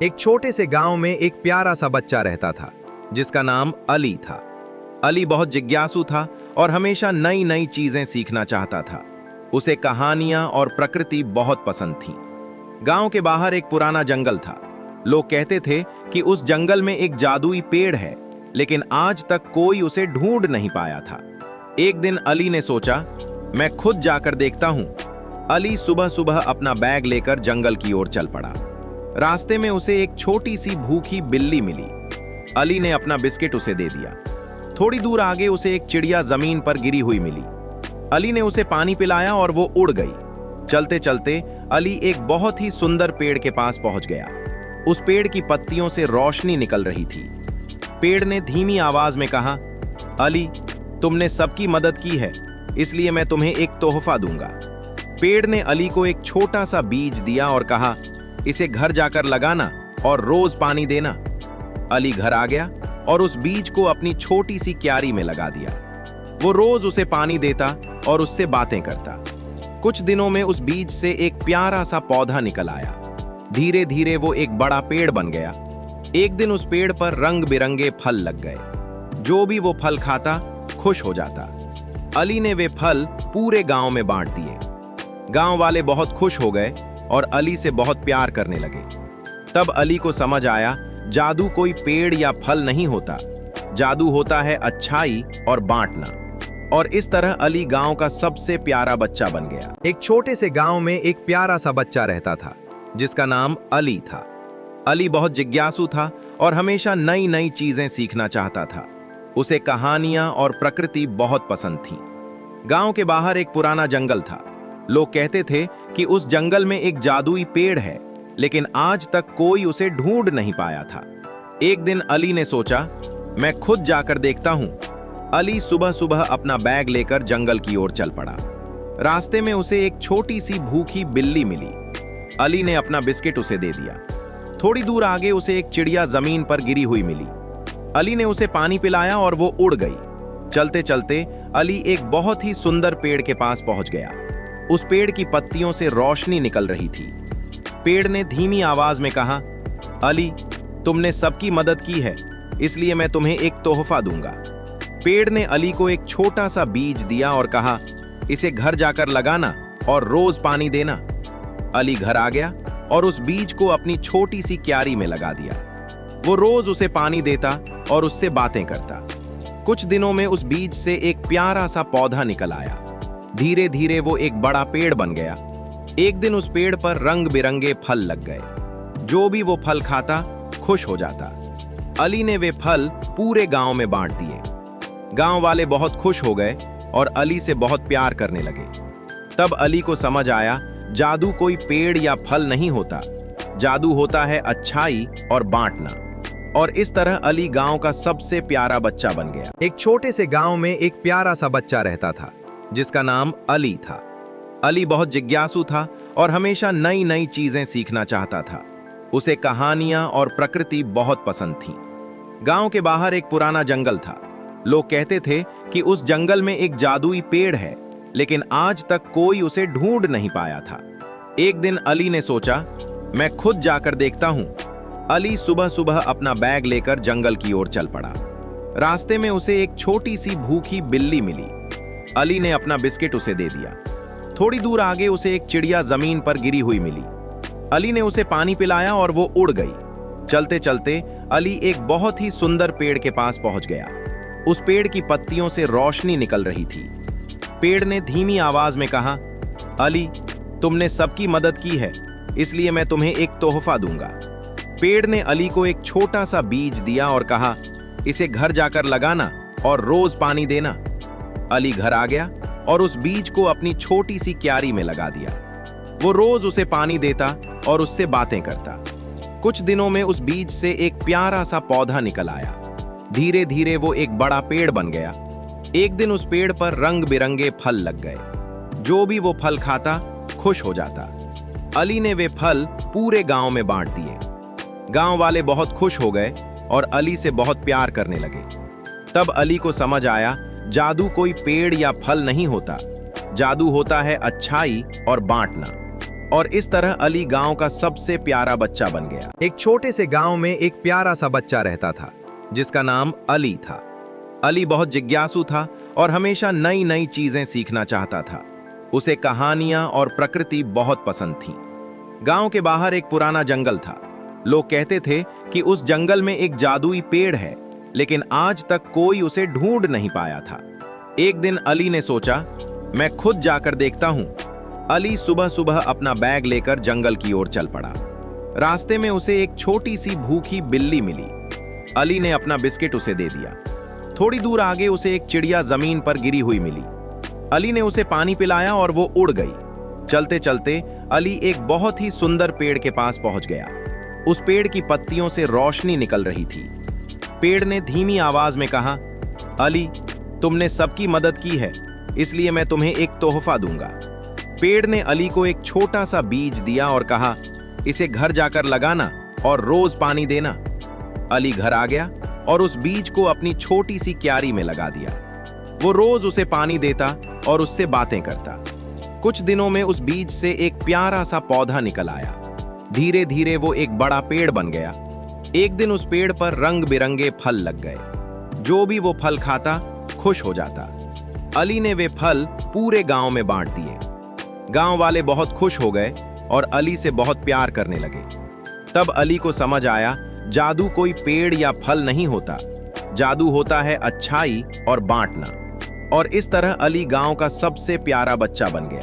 एक छोटे से गांव में एक प्यारा सा बच्चा रहता था जिसका नाम अली था। अली बहुत जिज्ञासु था और हमेशा नई नई चीजें सीखना चाहता था। उसे कहानियां और प्रकृति बहुत पसंद थी। गांव के बाहर एक पुराना जंगल था। लोग कहते थे कि उस जंगल में एक जादुई पेड़ है, लेकिन आज तक कोई उसे ढूंढ नहीं पाया था। एक दिन अली ने सोचा, मैं खुद जाकर देखता हूं। अली सुबह सुबह अपना बैग लेकर जंगल की ओर चल पड़ा। रास्ते में उसे एक छोटी सी भूखी बिल्ली मिली। अली ने अपना बिस्किट उसे दे दिया। थोड़ी दूर आगे उसे एक चिड़िया जमीन पर गिरी हुई मिली। अली ने उसे पानी पिलाया और वो उड़ गई। चलते चलते अली एक बहुत ही सुंदर पेड़ के पास पहुंच गया। उस पेड़ की पत्तियों से रोशनी निकल रही थी। पेड़ ने धीमी आवाज में कहा, अली, तुमने सबकी मदद की है, इसलिए मैं तुम्हें एक तोहफा दूंगा। पेड़ ने अली को एक छोटा सा बीज दिया और कहा, इसे घर जाकर लगाना और रोज पानी देना। अली घर आ गया और उस बीज को अपनी छोटी सी क्यारी में लगा दिया। वो रोज उसे पानी देता और उससे बातें करता। कुछ दिनों में उस बीज से एक प्यारा सा पौधा निकल आया। धीरे धीरे वो एक बड़ा पेड़ बन गया। एक दिन उस पेड़ पर रंग बिरंगे फल लग गए। जो भी वो फल खाता खुश हो जाता। अली ने वे फल पूरे गांव में बांट दिए। गांव वाले बहुत खुश हो गए और अली से बहुत प्यार करने लगे। तब अली को समझ आया, जादू कोई पेड़ या फल नहीं होता, जादू होता है अच्छाई और बांटना। और इस तरह अली गांव का सबसे प्यारा बच्चा बन गया। एक छोटे से गांव में एक प्यारा सा बच्चा रहता था जिसका नाम अली था। अली बहुत जिज्ञासु था और हमेशा नई नई चीजें सीखना चाहता था। उसे कहानियां और प्रकृति बहुत पसंद थी। गांव के बाहर एक पुराना जंगल था। लोग कहते थे कि उस जंगल में एक जादुई पेड़ है, लेकिन आज तक कोई उसे ढूंढ नहीं पाया था। एक दिन अली ने सोचा, मैं खुद जाकर देखता हूं। अली सुबह सुबह अपना बैग लेकर जंगल की ओर चल पड़ा। रास्ते में उसे एक छोटी सी भूखी बिल्ली मिली। अली ने अपना बिस्किट उसे दे दिया। थोड़ी दूर आगे उसे एक चिड़िया जमीन पर गिरी हुई मिली। अली ने उसे पानी पिलाया और वो उड़ गई। चलते चलते अली एक बहुत ही सुंदर पेड़ के पास पहुंच गया। उस पेड़ की पत्तियों से रोशनी निकल रही थी। पेड़ ने धीमी आवाज में कहा, अली, तुमने सबकी मदद की है, इसलिए मैं तुम्हें एक तोहफा दूंगा। पेड़ ने अली को एक छोटा सा बीज दिया और कहा, इसे घर जाकर लगाना और रोज पानी देना। अली घर आ गया और उस बीज को अपनी छोटी सी क्यारी में लगा दिया। वो रोज उसे पानी देता और उससे बातें करता। कुछ दिनों में उस बीज से एक प्यारा सा पौधा निकल आया। धीरे धीरे वो एक बड़ा पेड़ बन गया। एक दिन उस पेड़ पर रंग बिरंगे फल लग गए। जो भी वो फल खाता खुश हो जाता। अली ने वे फल पूरे गांव में बांट दिए। गांव वाले बहुत खुश हो गए और अली से बहुत प्यार करने लगे। तब अली को समझ आया, जादू कोई पेड़ या फल नहीं होता, जादू होता है अच्छाई और बांटना। और इस तरह अली गांव का सबसे प्यारा बच्चा बन गया। एक छोटे से गांव में एक प्यारा सा बच्चा रहता था जिसका नाम अली था। अली बहुत जिज्ञासु था और हमेशा नई नई चीजें सीखना चाहता था। उसे कहानियां और प्रकृति बहुत पसंद थी। गांव के बाहर एक पुराना जंगल था। लोग कहते थे कि उस जंगल में एक जादुई पेड़ है, लेकिन आज तक कोई उसे ढूंढ नहीं पाया था। एक दिन अली ने सोचा, मैं खुद जाकर देखता हूं। अली सुबह सुबह अपना बैग लेकर जंगल की ओर चल पड़ा। रास्ते में उसे एक छोटी सी भूखी बिल्ली मिली। अली ने अपना बिस्किट उसे दे दिया। थोड़ी दूर आगे उसे एक चिड़िया जमीन पर गिरी हुई मिली। अली ने उसे पानी पिलाया और वो उड़ गई। चलते चलते अली एक बहुत ही सुंदर पेड़ के पास पहुंच गया। उस पेड़ की पत्तियों से रोशनी निकल रही थी। पेड़ ने धीमी आवाज में कहा, अली, तुमने सबकी मदद की है, इसलिए मैं तुम्हें एक तोहफा दूंगा। पेड़ ने अली को एक छोटा सा बीज दिया और कहा, इसे घर जाकर लगाना और रोज पानी देना। अली घर आ गया और उस बीज को अपनी छोटी सी क्यारी में लगा दिया। वो रोज उसे पानी देता और उससे बातें करता। कुछ दिनों में उस बीज से एक प्यारा सा पौधा निकल आया। धीरे धीरे वो एक बड़ा पेड़ बन गया। एक दिन उस पेड़ पर रंग बिरंगे फल लग गए। जो भी वो फल खाता खुश हो जाता। अली ने वे फल पूरे गांव में बांट दिए। गांव वाले बहुत खुश हो गए और अली से बहुत प्यार करने लगे। तब अली को समझ आया, जादू कोई पेड़ या फल नहीं होता, जादू होता है अच्छाई और बांटना। और इस तरह अली गांव का सबसे प्यारा बच्चा बन गया। एक छोटे से गांव में एक प्यारा सा बच्चा रहता था जिसका नाम अली था। अली बहुत जिज्ञासु था और हमेशा नई नई चीजें सीखना चाहता था। उसे कहानियां और प्रकृति बहुत पसंद थी। गांव के बाहर एक पुराना जंगल था। लोग कहते थे कि उस जंगल में एक जादुई पेड़ है, लेकिन आज तक कोई उसे ढूंढ नहीं पाया था। एक दिन अली ने सोचा, मैं खुद जाकर देखता हूं। अली सुबह सुबह अपना बैग लेकर जंगल की ओर चल पड़ा। रास्ते में उसे एक छोटी सी भूखी बिल्ली मिली। अली ने अपना बिस्किट उसे दे दिया। थोड़ी दूर आगे उसे एक चिड़िया जमीन पर गिरी हुई मिली। अली ने उसे पानी पिलाया और वो उड़ गई। चलते चलते अली एक बहुत ही सुंदर पेड़ के पास पहुंच गया। उस पेड़ की पत्तियों से रोशनी निकल रही थी। पेड़ ने धीमी आवाज में कहा, अली, तुमने सबकी मदद की है, इसलिए मैं तुम्हें एक तोहफा दूंगा। पेड़ ने अली को एक छोटा सा बीज दिया और कहा, इसे घर जाकर लगाना और रोज पानी देना। अली घर आ गया और उस बीज को अपनी छोटी सी क्यारी में लगा दिया। वो रोज उसे पानी देता और उससे बातें करता। कुछ दिनों में उस बीज से एक प्यारा सा पौधा निकल आया। धीरे धीरे वो एक बड़ा पेड़ बन गया। एक दिन उस पेड़ पर रंग बिरंगे फल लग गए। जो भी वो फल खाता खुश हो जाता। अली ने वे फल पूरे गांव में बांट दिए। गांव वाले बहुत खुश हो गए और अली से बहुत प्यार करने लगे। तब अली को समझ आया, जादू कोई पेड़ या फल नहीं होता, जादू होता है अच्छाई और बांटना। और इस तरह अली गांव का सबसे प्यारा बच्चा बन गया।